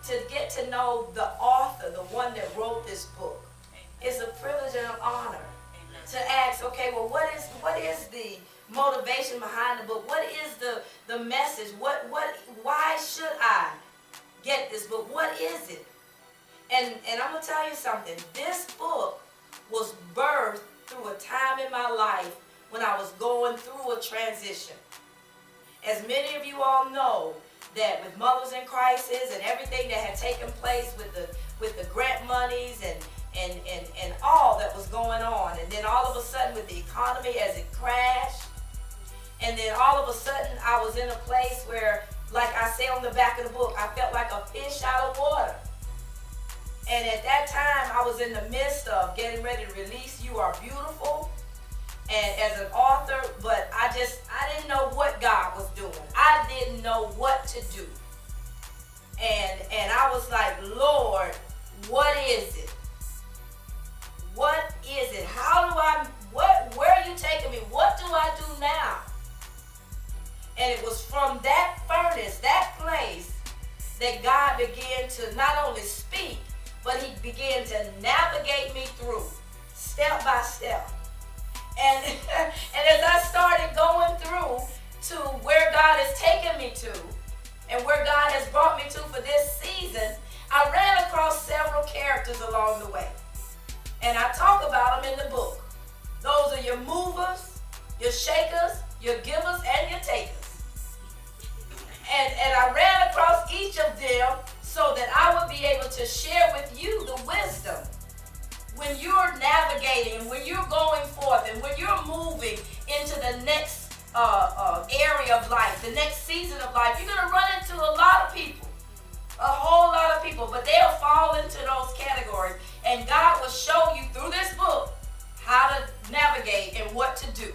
to get to know the author, the one that wrote this book. It's a privilege and an honor to ask, okay, well, what is the motivation behind the book? What is the message? Why should I get this book? What is it? And I'm going to tell you something. This book was birthed through a time in my life when I was going through a transition. As many of you all know, that with Mothers in Crisis and everything that had taken place with the grant monies and all that was going on, and then all of a sudden with the economy as it crashed, and then all of a sudden I was in a place where, like I say on the back of the book, I felt like a fish out of water. And at that time I was in the midst of getting ready to release You Are Beautiful, and as an author, but I didn't know what God was doing. I didn't know what to do. And I was like, Lord, what is it? What is it? Where are you taking me? What do I do now? And it was from that furnace, that place, that God began to not only speak, but he began to navigate me through, step by step. And as I started going through to where God has taken me to, and where God has brought me to for this season, I ran across several characters along the way. And I talk about them in the book. Those are your movers, your shakers, your givers, and your takers. And I ran across each of them so that I would be able to share with you the wisdom. When you're navigating, when you're going forth, and when you're moving into the next area of life, the next season of life, you're going to run into a lot of people, a whole lot of people, but they'll fall into those categories. And God will show you through this book how to navigate and what to do.